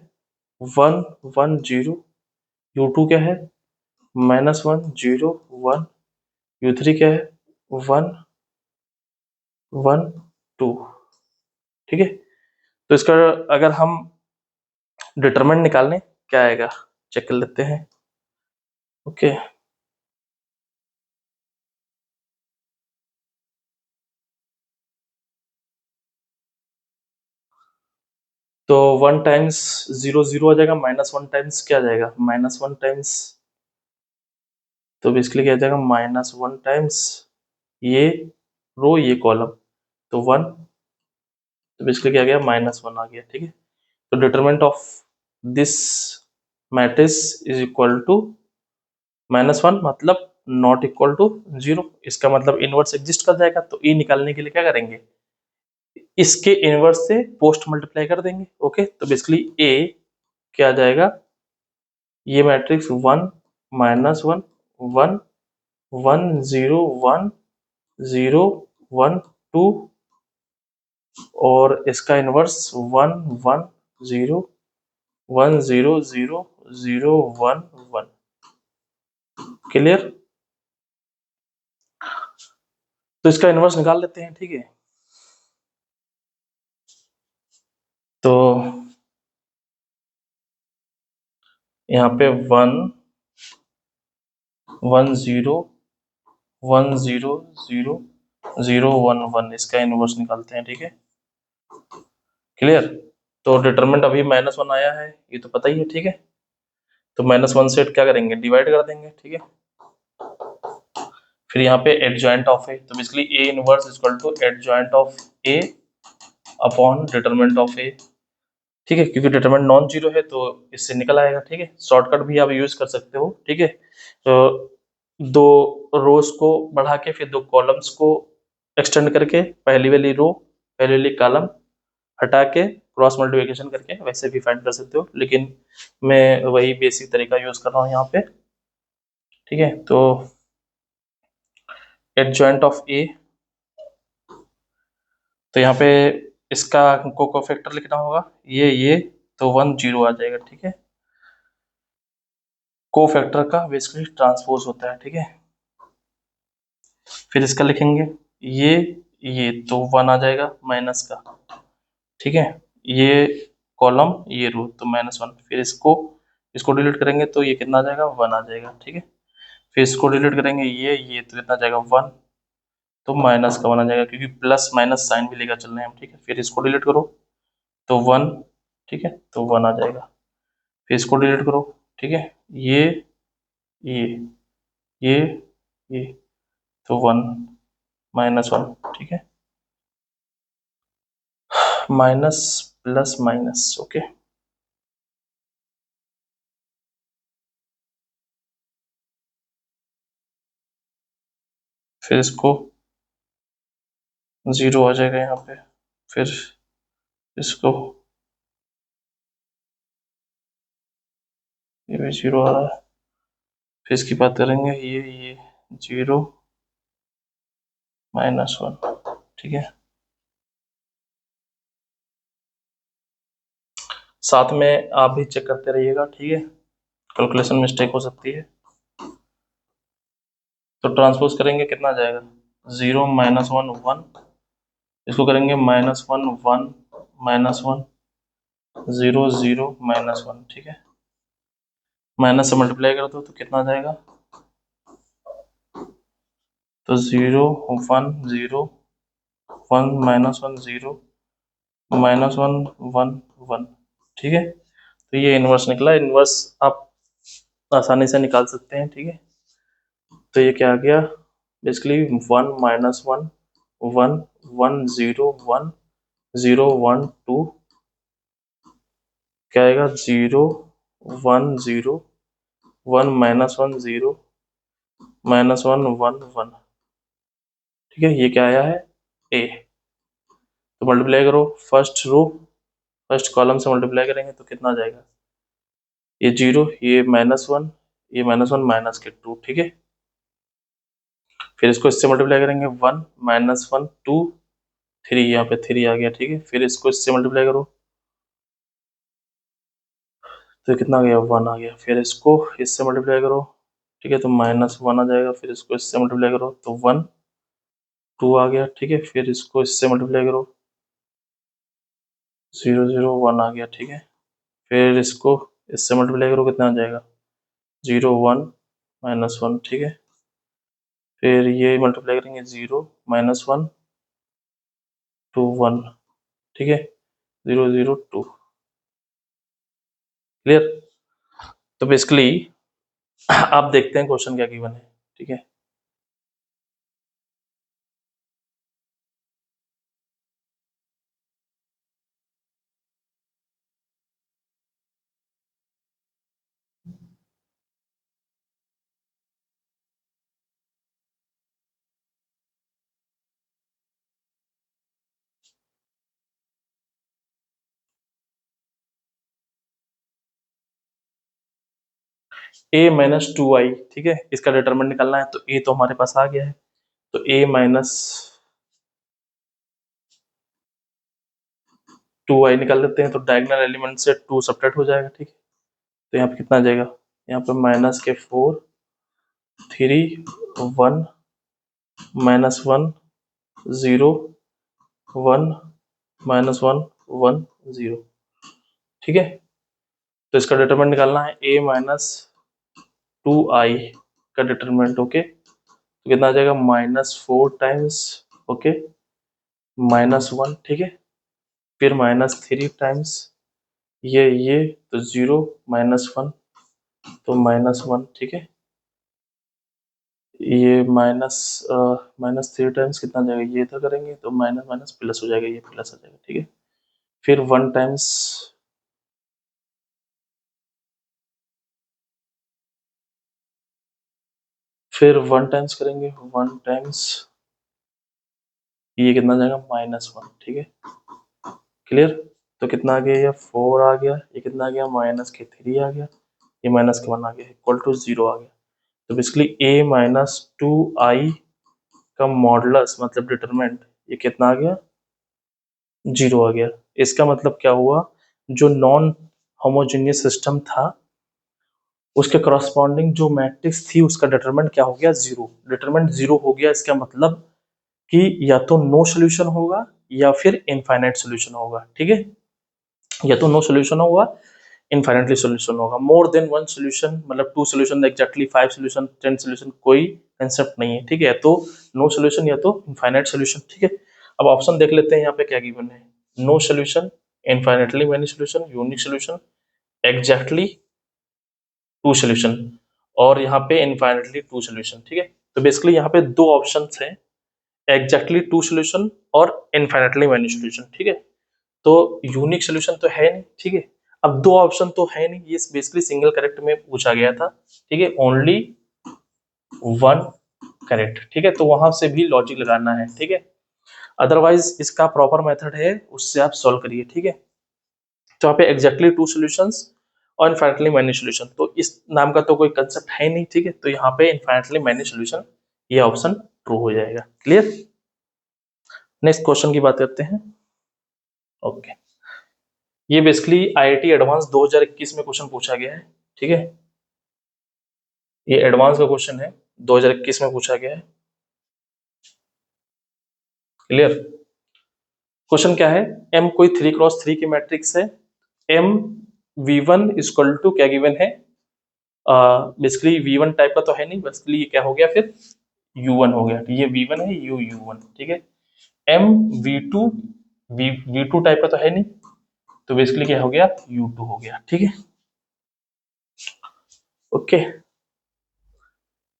1 1 0, u2 क्या है -1 0 1, u3 क्या है 1 1 2, ठीक है। तो इसका अगर हम डिटरमिनेंट निकालने क्या आएगा, चेक कर लेते हैं, ओके। तो 1 टाइम्स 0 0 आ जाएगा, -1 टाइम्स क्या आ जाएगा, -1 टाइम्स, तो बेसिकली क्या आ जाएगा -1 टाइम्स ये रो ये कॉलम, तो 1, तो बेसिकली क्या आ गया -1 आ गया, ठीक है। तो determinant of this matrix is equal to -1, मतलब नॉट इक्वल टू 0, इसका मतलब इनवर्स एग्जिस्ट कर जाएगा। तो ई निकालने के लिए क्या करेंगे, इसके इनवर्स से पोस्ट मल्टीप्लाई कर देंगे, ओके। तो बेसिकली ए क्या आ जाएगा, ये मैट्रिक्स 1 -1 1 1 0 1 0 1 2, और इसका इनवर्स 1 1 0 1 0 0 0 1 1। क्लियर, तो इसका इनवर्स निकाल लेते हैं, ठीक है। तो यहाँ पे 1 1 0 1 0 0 0 1 1, इसका इनवर्स निकालते हैं, ठीक है। क्लियर, तो डिटरमिनेंट अभी -1 आया है, ये तो पता ही है, ठीक है। तो -1 से क्या करेंगे, डिवाइड कर देंगे, ठीक है। फिर यहाँ पे एडजॉइंट ऑफ ए, तो basically A inverse equal to adjoint of A upon determinant of A, ठीक है। क्योंकि डिटरमिनेंट नॉन जीरो है तो इससे निकल आएगा, ठीक है। शॉर्टकट भी आप यूज कर सकते हो, ठीक है। तो दो रोज को बढ़ा के फिर दो कॉलम्स को एक्सटेंड करके पहली वाली रो पहली वाली कॉलम हटा के क्रॉस मल्टीप्लिकेशन करके वैसे भी फाइंड कर सकते हो, लेकिन मैं वही बेसिक तरीका यूज कर रहा हूँ यहाँ पे, ठीक है। तो एडजॉइंट ऑफ ए, तो यहाँ पे इसका कोफैक्टर लिखना होगा ये, तो 1 0 आ जाएगा, ठीक है। कोफैक्टर का बेसिकली ट्रांसपोज होता है, ठीक है। फिर इसका लिखेंगे ये तो 1 आ जाएगा माइनस का, ठीक है। ये कॉलम ये रो तो -1, फिर इसको डिलीट करेंगे तो ये कितना आ जाएगा 1 आ जाएगा, ठीक है। फिर इसको डिलीट करेंगे ये तो कितना आ जाएगा 1, तो माइनस का 1 आ जाएगा, क्योंकि प्लस माइनस साइन भी लेकर चल रहे हैं हम, ठीक है। फिर इसको डिलीट करो तो 1, ठीक है, तो 1 आ जाएगा। फिर इसको डिलीट करो, ठीक है, ये ये ये ये तो 1 -1, ठीक है, माइनस प्लस माइनस, ओके। फिर इसको 0 आ जाएगा यहाँ पे, फिर इसको ये भी 0 आ रहा है। फिर इसकी बात करेंगे ये 0 -1, ठीक है। साथ में आप भी चेक करते रहिएगा, ठीक है, कैलकुलेशन मिस्टेक हो सकती है। तो ट्रांसपोज करेंगे कितना जाएगा 0 -1 1, इसको करेंगे -1 1 -1 0 0 -1, ठीक है। माइनस से मल्टीप्लाई कर दो तो कितना आ जाएगा, तो 0 1 0 1 -1 0 -1 1 1, ठीक है। तो ये इन्वर्स निकला, इन्वर्स आप आसानी से निकाल सकते हैं, ठीक है। तो ये क्या आ गया बेसिकली 1 -1 1 1 0 1 0 1 2, क्या आएगा 0 1 0 1 -1 0 -1 1 1, ठीक है। ये क्या आया है ए। तो मल्टीप्लाई करो फर्स्ट कॉलम से मल्टीप्लाई करेंगे तो कितना आ जाएगा, ये 0 ये -1 ये -1 माइनस के 2, ठीक है। फिर इसको इससे मल्टीप्लाई करेंगे 1 -1 2 3, यहाँ पे 3 आ गया, ठीक है। फिर इसको इससे मल्टीप्लाई करो तो कितना आ गया 1 आ गया। फिर इसको इससे मल्टीप्लाई करो, ठीक है, तो -1 आ जाएगा। फिर इसको इससे मल्टीप्लाई करो तो 1 2 आ गया, ठीक है। फिर इसको इससे मल्टीप्लाई करो 0 0 1 आ गया, ठीक है। फिर इसको इससे मल्टीप्लाई करो कितना आ जाएगा 0 1 -1, ठीक है। फिर ये मल्टीप्लाई करेंगे 0 -1 2 1, ठीक है, 0 0 2, क्लियर। तो बेसिकली आप देखते हैं क्वेश्चन क्या गिवन है, ठीक है। a - 2i, ठीक है, इसका डिटरमिनेंट निकालना है। तो a तो हमारे पास आ गया है, तो a -2i निकाल लेते हैं। तो डायगोनल एलिमेंट से 2 सब्ट्रैक्ट हो जाएगा, ठीक है। तो यहाँ पे कितना आ जाएगा, यहाँ पे -4 3 1 -1 0 1 -1 1 0, ठीक है। तो इसका डिटरमिनेंट निकालना है a - 2i का डिटरमिनेंट, ओके। तो कितना आ जाएगा -4 टाइम्स, ओके, -1, ठीक है। फिर -3 टाइम्स ये तो 0 -1 तो -1, ठीक है। ये -3 टाइम्स कितना आ जाएगा, ये तो करेंगे तो माइनस माइनस प्लस हो जाएगा, ये प्लस आ जाएगा, ठीक है। फिर 1 टाइम्स करेंगे 1 टाइम्स ये कितना आ जाएगा -1, ठीक है, क्लियर। तो कितना आ गया, ये 4 आ गया, ये कितना आ गया -3 आ गया, ये -1 आ गया, इक्वल टू 0 आ गया। तो बेसिकली a - 2i का मॉडुलस मतलब डिटरमिनेंट ये कितना आ गया, 0 आ गया। इसका मतलब क्या हुआ, जो नॉन होमोजेनियस सिस्टम था उसके करस्पॉन्डिंग जो मैट्रिक्स थी उसका डिटरमिनेंट क्या हो गया, 0। डिटरमिनेंट 0 हो गया, इसका मतलब कि या तो नो सोल्यूशन होगा या फिर इनफाइनाइट सोल्यूशन होगा, ठीक है। या तो नो सोल्यूशन होगा, इनफाइनाइटली सोल्यूशन होगा। मोर देन वन सोल्यूशन मतलब 2 सोल्यूशन, एग्जैक्टली 5 सोल्यूशन, 10 सोल्यूशन कोई कंसेप्ट नहीं है, ठीक है। या तो नो सोल्यूशन या तो इनफाइनाइट सोल्यूशन, ठीक है। अब ऑप्शन देख लेते हैं यहाँ पे क्या गिवन है, no solution, infinitely many solution, unique solution, exactly 2 solution, और यहाँ पे इनफाइनाइटली 2 सोल्यूशन, ठीक है। तो बेसिकली यहाँ पे दो ऑप्शन हैं, एग्जैक्टली 2 सोल्यूशन और इनफाइनाइटली मेनी सोल्यूशन, ठीक है। तो यूनिक सोल्यूशन तो है नहीं, ठीक है। अब दो ऑप्शन तो है नहीं, ये बेसिकली सिंगल करेक्ट में पूछा गया था, ठीक है, ओनली वन करेक्ट, ठीक है। तो वहां से भी लॉजिक लगाना है, ठीक है। अदरवाइज इसका प्रॉपर मेथड है, उससे आप सॉल्व करिए, ठीक है। तो यहाँ पे एग्जैक्टली 2 सॉल्यूशंस और इनफाइनाइटली मैनी सॉल्यूशन, तो इस नाम का तो कोई कंसेप्ट है नहीं, ठीक है। तो यहाँ पे इनफाइनाइटली मैनी सॉल्यूशन ये ऑप्शन ट्रू हो जाएगा। क्लियर। नेक्स्ट क्वेश्चन की बात करते हैं। ओके, ये बेसिकली आईआईटी एडवांस 2021 में क्वेश्चन पूछा गया है, ठीक है। ये एडवांस का क्वेश्चन है, 2021 में पूछा गया है। क्लियर। क्वेश्चन क्या है, एम कोई 3x3 की मैट्रिक्स है, एम V1 इक्वल टू क्या गिवन है, बेसिकली V1 टाइप का तो है नहीं, बेसिकली ये क्या हो गया फिर U1 हो गया, ये V1 है, U1, ठीक है। एम V2 V2 टाइप का तो है नहीं, तो बेसिकली क्या हो गया, U2 हो गया, ठीक है। ओके,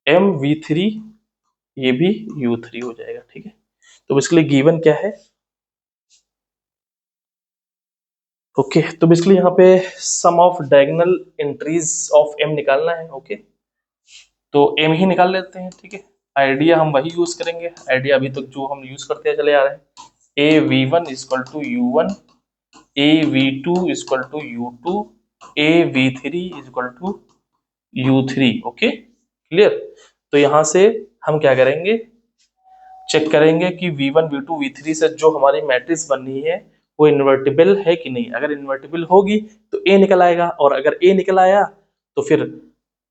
एम V3 ये भी U3 हो जाएगा, ठीक है। तो बेसिकली गिवन क्या है, ओके। तो बेसिकली यहाँ पे sum of diagonal entries of M निकालना है, ओके। तो एम ही निकाल लेते हैं, ठीक है। आइडिया हम वही यूज करेंगे, आइडिया अभी तक जो हम यूज करते चले आ रहे हैं। A V one equal to U1, A V2 equal to U2, A V3 equal to U3, okay. Clear. तो यहाँ से हम क्या करेंगे, चेक करेंगे कि V1 V2 V3 से जो हमारी मैट्रिक्स बनी है वो इन्वर्टिबल है कि नहीं। अगर इन्वर्टिबल होगी तो ए निकल आएगा, और अगर ए निकल आया तो फिर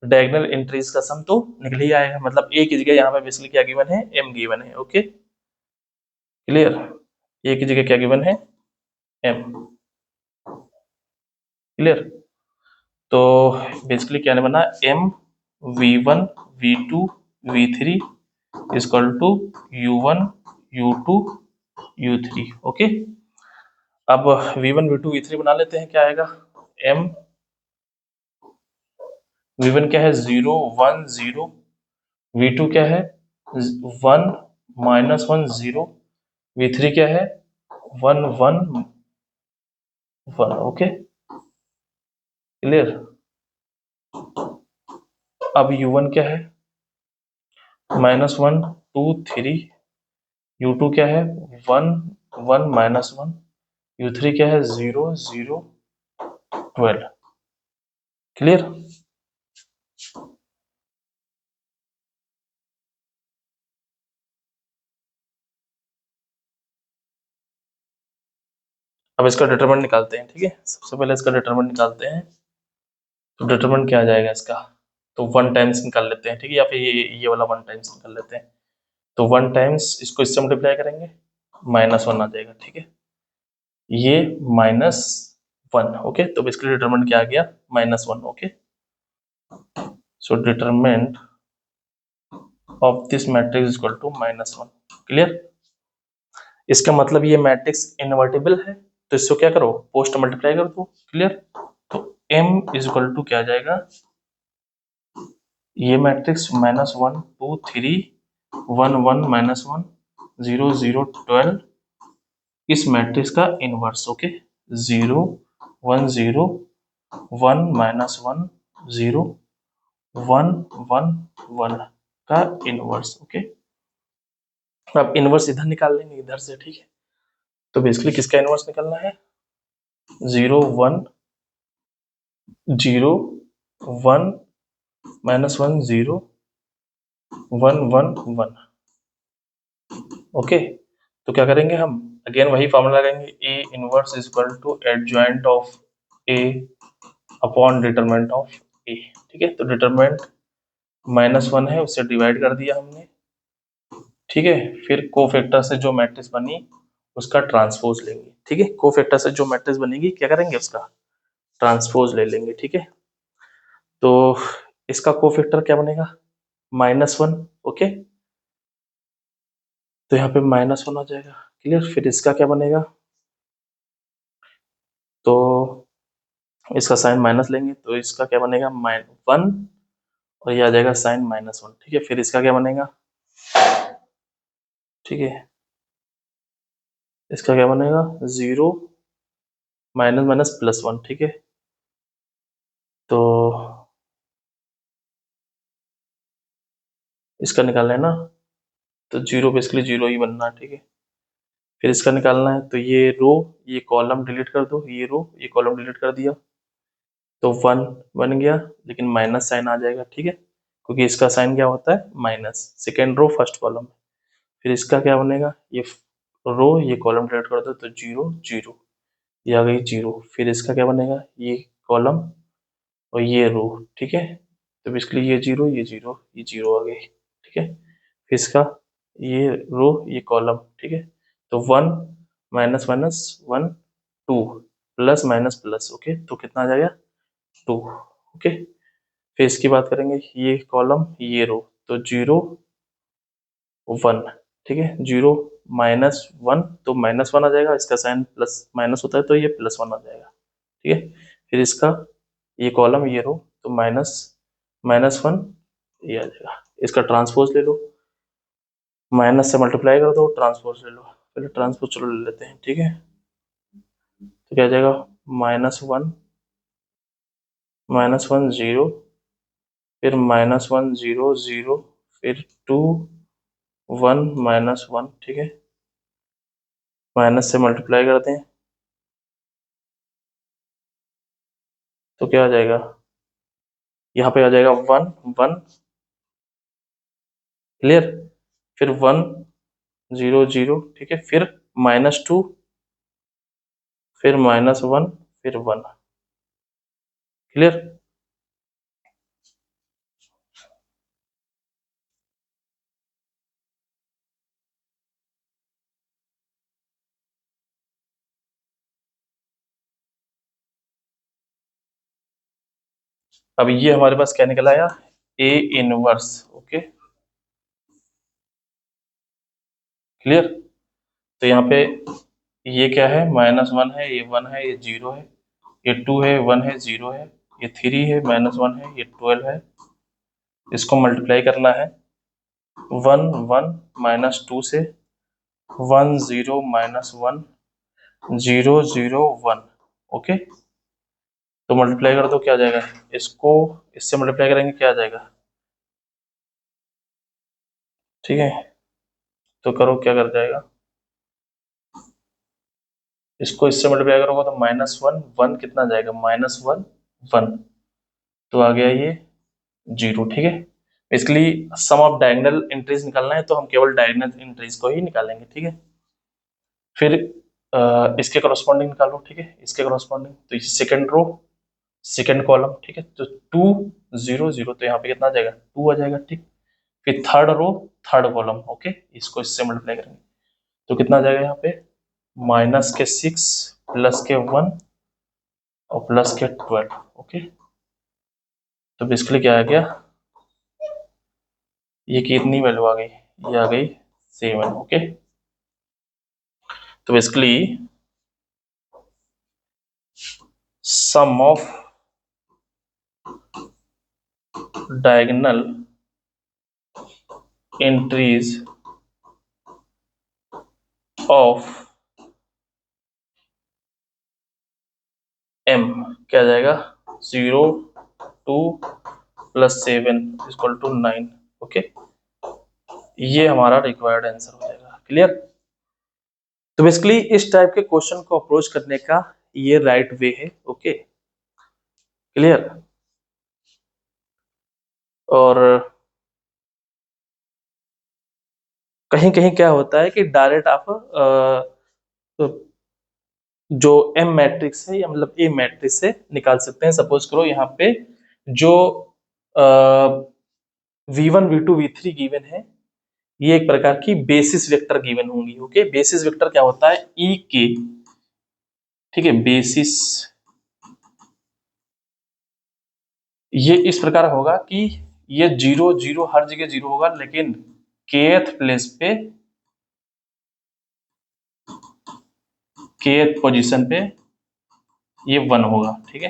डायगोनल एंट्रीज का सम तो निकल ही आएगा। मतलब ए की जगह यहाँ पे बेसिकली क्या गिवन है, एम गिवन है, ओके। क्लियर। ए की जगह क्या गिवन है, एम। क्लियर। तो बेसिकली क्या बना, M V1 V2 V3 equal to U1 U2 U3, okay. अब V1 V2 V3 बना लेते हैं, क्या आएगा, M V1 क्या है 0 1 0, V2 क्या है 1 -1 0, V3 क्या है 1 1 1, ओके। क्लियर। अब U1 क्या है -1 2 3, U2 क्या है 1 1 -1, U3 क्या है 0 0 12। क्लियर। अब इसका डिटरमिनेंट निकालते हैं, ठीक है। सबसे पहले इसका डिटरमिनेंट निकालते हैं, तो डिटरमिनेंट क्या आ जाएगा इसका, तो 1 टाइम्स निकाल लेते हैं, ठीक है। या फिर ये वाला 1 टाइम्स निकाल लेते हैं। तो 1 टाइम्स इसको इससे मल्टीप्लाई करेंगे, -1 आ जाएगा, ठीक है। ये -1, ओके। तो बेसिकली डिटरमिनेंट क्या आ गया, -1, okay. So determinant of this matrix equal to -1। Clear. इसका मतलब ये मैट्रिक्स इनवर्टिबल है, तो इसको क्या करो, पोस्ट मल्टीप्लाई कर दो। क्लियर। तो m इज इक्वल टू क्या आ जाएगा, ये मैट्रिक्स -1 2 3 1 1 -1 0 0 12, इस मैट्रिक्स का इनवर्स, ओके। 0 1 0 1 -1 0 1 1 1 का इनवर्स, ओके। अब इनवर्स इधर निकाल लेंगे, इधर से, ठीक है। तो बेसिकली किसका इनवर्स निकालना है, 0 1 0 1 -1 0 1 1 1, ओके, तो क्या करेंगे हम, अगेन वही फॉर्मूला लगाएंगे, A inverse is equal to adjoint of A upon determinant of A. ठीक है, तो डिटरमिनेंट -1 है, उससे डिवाइड कर दिया हमने। ठीक है, फिर कोफैक्टर से जो मैट्रिक्स बनी उसका ट्रांसपोज लेंगे। ठीक है, कोफैक्टर से जो मैट्रिक्स बनेगी क्या करेंगे, उसका ट्रांसपोज ले लेंगे। ठीक है, तो इसका कोफैक्टर क्या बनेगा, -1। ओके, तो यहाँ पे -1 आ जाएगा। क्लियर, फिर इसका क्या बनेगा, तो इसका साइन माइनस लेंगे तो इसका क्या बनेगा, -1, और ये आ जाएगा साइन -1। ठीक है, फिर इसका क्या बनेगा, ठीक है, इसका क्या बनेगा, 0 माइनस माइनस +1। ठीक है, तो इसका निकालना है ना, तो 0 बेसिकली 0 ही बनना है। ठीक है, फिर इसका निकालना है, तो ये रो ये कॉलम डिलीट कर दो, ये रो ये कॉलम डिलीट कर दिया, तो 1 बन गया, लेकिन माइनस साइन आ जाएगा। ठीक है, क्योंकि इसका साइन क्या होता है, minus, second row first column. फिर इसका क्या बनेगा, ये रो ये कॉलम डिलीट कर दो, तो 0 0, ये आ गई 0। फिर इसका क्या बनेगा, ये कॉलम और ये रो। ठीक है, तो बेसिकली ये 0 ये 0 ये 0 आ गई। ठीक है, फिर इसका ये रो ये कॉलम। ठीक है, तो 1 minus minus 1 2 plus minus plus. Okay, तो कितना आ जाएगा, 2। ओके, फिर इसकी बात करेंगे, ये कॉलम ये रो, तो 0 1। ठीक है, 0 -1, तो -1 आ जाएगा, इसका साइन प्लस माइनस होता है तो ये +1 आ जाएगा। ठीक है, फिर इसका ये कॉलम ये रो, तो -1 ये आ जाएगा। इसका ट्रांसपोज ले लो, माइनस से मल्टीप्लाई कर दो, ट्रांसपोज ले लो। पहले ट्रांसपोज चलो ले लेते हैं। ठीक है, तो क्या आ जाएगा, -1 -1 0, फिर -1 0 0, फिर 2 1 -1। ठीक है, माइनस से मल्टीप्लाई करते हैं, तो क्या आ जाएगा, यहाँ पे आ जाएगा 1 1। क्लियर, फिर 1 0 0। ठीक है, फिर -2, फिर -1, फिर 1। क्लियर, अब ये हमारे पास क्या निकल आया, ए इनवर्स। ओके, क्लियर, तो यहाँ पे ये क्या है, -1 है, ये 1 है, ये 0 है, ये 2 है, 1 है, 0 है, ये 3 है, -1 है, ये 12 है। इसको मल्टीप्लाई करना है, 1 1 -2 से, 1 0 -1 0 0 1। ओके, तो मल्टीप्लाई कर दो, क्या आ जाएगा, इसको इससे मल्टीप्लाई करेंगे क्या आ जाएगा। ठीक है, तो करो, क्या कर जाएगा, इसको इससे मल्टीप्लाई करोगे तो -1 1 कितना जाएगा, -1 1, तो आ गया ये 0। ठीक है, इसलिए सम ऑफ डायगोनल एंट्रीज निकालना है तो हम केवल डायगोनल एंट्रीज को ही निकालेंगे। ठीक है, फिर इसके करस्पॉन्डिंग निकालो। ठीक है, इसके करस्पॉन्डिंग, तो सेकंड रो सेकंड कॉलम। ठीक है, तो 2 0 0, तो यहाँ पे कितना आ जाएगा, 2 आ जाएगा। ठीक, फिर third row third column. Okay, इसको इससे मल्टीप्लाई करेंगे तो कितना आ जाएगा, यहाँ पे -6 +1 और +12। ओके, तो बेसिकली क्या आ गया, ये कितनी वैल्यू आ गई, ये आ गई 7। ओके, तो basically sum of diagonal entries of m क्या आ जाएगा, 0 2 +7 = 9। ओके, ये हमारा रिक्वायर्ड आंसर हो जाएगा। क्लियर, तो बेसिकली इस टाइप के क्वेश्चन को अप्रोच करने का ये राइट वे है। ओके, क्लियर, और कहीं कहीं क्या होता है कि डायरेक्ट आप जो एम मैट्रिक्स है या मतलब ए मैट्रिक्स से निकाल सकते हैं। सपोज करो यहाँ पे जो V1 V2 V3 गिवन है, ये एक प्रकार की बेसिस वेक्टर गिवन होंगी। ओके, बेसिस वेक्टर क्या होता है, ई के, ठीक है, बेसिस ये इस प्रकार होगा कि ये 0 0 हर जगह 0 होगा, लेकिन kth प्लेस पे, kth पोजीशन पे ये 1 होगा। ठीक है,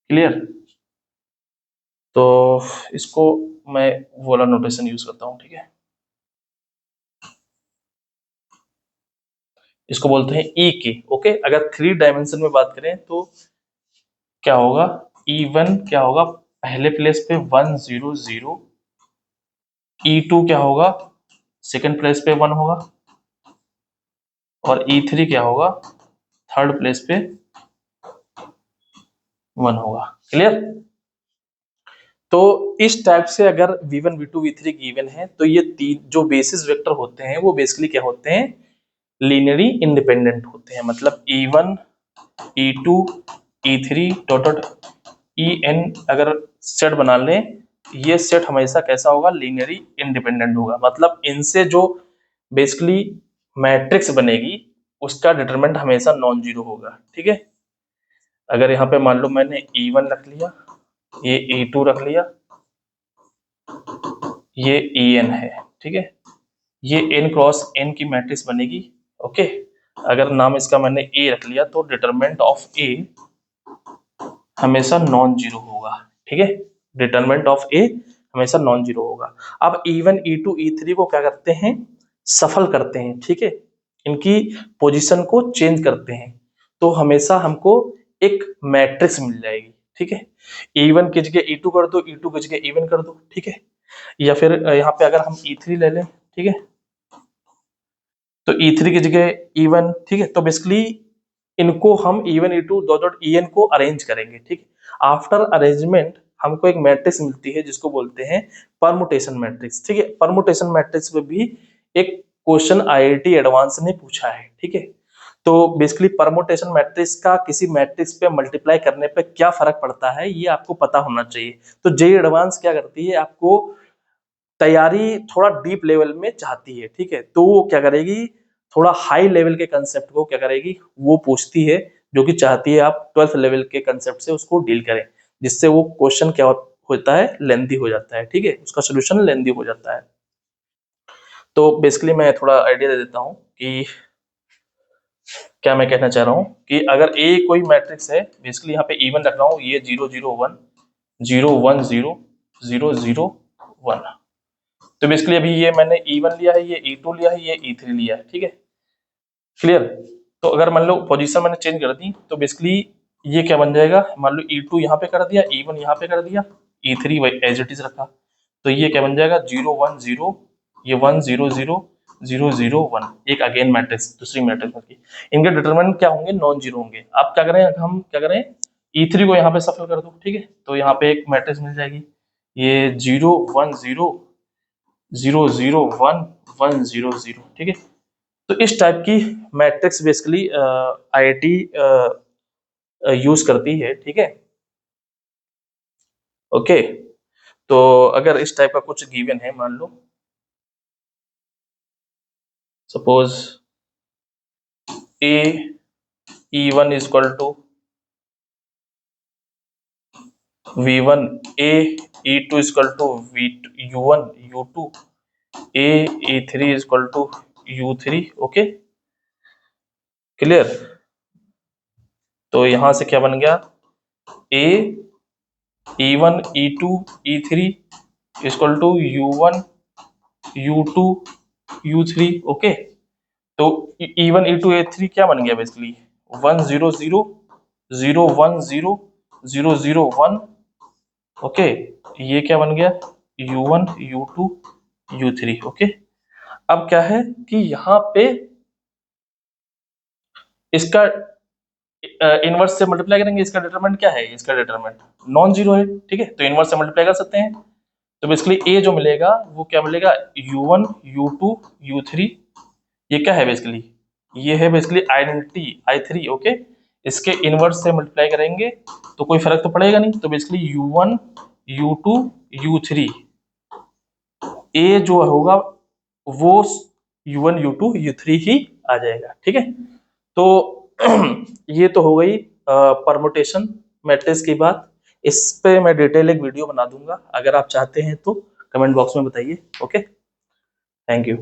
क्लियर। तो इसको मैं वो वाला नोटेशन यूज करता हूं। ठीक है, इसको बोलते हैं ई के। ओके, अगर 3 डायमेंशन में बात करें तो क्या होगा, E1 क्या होगा, पहले प्लेस पे 1 0 0, E2 क्या होगा, सेकंड प्लेस पे 1 होगा, और E3 क्या होगा, थर्ड प्लेस पे 1 होगा। क्लियर। तो इस टाइप से अगर V1 V2 V3 गिवन है तो ये तीन जो बेसिस वेक्टर होते हैं वो बेसिकली क्या होते हैं, लीनियरली इंडिपेंडेंट होते हैं। मतलब E1 E2 E3 dot dot En अगर सेट बना लें, ये सेट हमेशा कैसा होगा, लीनियरली इंडिपेंडेंट होगा। मतलब इनसे जो बेसिकली मैट्रिक्स बनेगी उसका डिटरमिनेंट हमेशा नॉन जीरो होगा। ठीक है, अगर यहाँ पे मान लो मैंने E1 रख लिया, ये E2 रख लिया, ये En है। ठीक है, ये n क्रॉस n की मैट्रिक्स बनेगी। ओके, अगर नाम इसका मैंने A रख लिया तो डिटरमिनेंट ऑफ A हमेशा नॉन जीरो होगा। ठीक है, डिटरमिनेंट ऑफ A हमेशा नॉन जीरो होगा। अब E1 E2 E3 को क्या करते हैं, सफल करते हैं। ठीक है, इनकी पोजीशन को चेंज करते हैं तो हमेशा हमको एक मैट्रिक्स मिल जाएगी। ठीक है, E1 की जगह E2 कर दो, E2 की जगह E1 कर दो। ठीक है, या फिर यहाँ पे अगर हम E3 ले लें, ठीक है, तो E3 की जगह E1। ठीक है, तो बेसिकली इनको हम E1 E2 dot dot En को अरेंज करेंगे। ठीक है, आफ्टर अरेंजमेंट हमको एक मैट्रिक्स मिलती है जिसको बोलते हैं परमुटेशन मैट्रिक्स। ठीक है, परमुटेशन मैट्रिक्स में भी एक क्वेश्चन IIT एडवांस ने पूछा है। ठीक है, तो बेसिकली परमुटेशन मैट्रिक्स का किसी मैट्रिक्स पे मल्टीप्लाई करने पे क्या फर्क पड़ता है ये आपको पता होना चाहिए। तो जेईई एडवांस क्या करती है, आपको तैयारी थोड़ा डीप लेवल में चाहती है। ठीक है, तो वो क्या करेगी, थोड़ा हाई लेवल के कंसेप्ट को क्या करेगी, वो पूछती है, जो कि चाहती है आप 12th लेवल के कंसेप्ट से उसको डील करें, जिससे वो क्वेश्चन क्या होता है, लेंदी हो जाता है। ठीक है, उसका सोल्यूशन लेंदी हो जाता है। तो बेसिकली मैं थोड़ा आइडिया दे देता हूँ कि क्या मैं कहना चाह रहा हूँ कि अगर ए कोई मैट्रिक्स है, बेसिकली यहाँ पे E1 रख रहा हूँ, ये 0 0 1 0 1 0 0 0 1। तो बेसिकली अभी ये मैंने E1 लिया है, ये E2 लिया है, ये E3 लिया है। ठीक है, क्लियर। तो अगर मान लो पोजीशन मैंने चेंज कर दी तो बेसिकली ये क्या बन जाएगा, मान लो E2 यहाँ पे कर दिया, E1 यहाँ पे कर दिया, E3 वही एज इट इज रखा, तो ये क्या बन जाएगा, 0 1 0, ये 1 0 0 0 0 1, एक अगेन मैट्रिक्स, दूसरी मैट्रिक्स की। इनके डिटरमिनेंट क्या होंगे, नॉन जीरो होंगे। आप क्या करें, हम क्या करें, E3 को यहाँ पे सफल कर दो। ठीक है, तो यहाँ पे एक मैट्रिक्स मिल जाएगी, ये 0 1 0 0 0 1 1 0 0। ठीक है, तो इस टाइप की मैट्रिक्स बेसिकली IIT यूज करती है। ठीक है, ओके। तो अगर इस टाइप का कुछ गिवन है, मान लो suppose A E1 is equal to V1, A E2 is equal to U1 U2, A E3 is equal to U3। Okay, clear. तो यहां से क्या बन गया, A E1 E2 E3 equal to U1 U2 U3। Okay, तो E1 E2 E3 क्या बन गया, बेसिकली 1 0 0 0 1 0 0 0 1। ओके, ये क्या बन गया, U1 U2 U3। ओके, अब क्या है कि यहाँ पे इसका इनवर्स से मल्टीप्लाई करेंगे, इसका डिटरमिनेंट क्या है, इसका डिटरमिनेंट नॉन जीरो है। ठीक है, तो इनवर्स से मल्टीप्लाई कर सकते हैं, तो बेसिकली ए जो मिलेगा वो क्या मिलेगा, u1 u2 u3, ये क्या है बेसिकली, ये है बेसिकली आइडेंटिटी I3, ओके। इसके इनवर्स से मल्टीप्लाई करेंगे तो कोई फर्क तो पड़ेगा नहीं, तो बेसिकली u1 u2 u3, ए जो होगा वो u1 u2 u3 ही आ जाएगा, ठीक है। तो ये तो हो गई परमुटेशन मैट्रिक्स की बात। इस पे मैं डिटेल एक वीडियो बना दूंगा, अगर आप चाहते हैं तो कमेंट बॉक्स में बताइए, ओके। Thank you.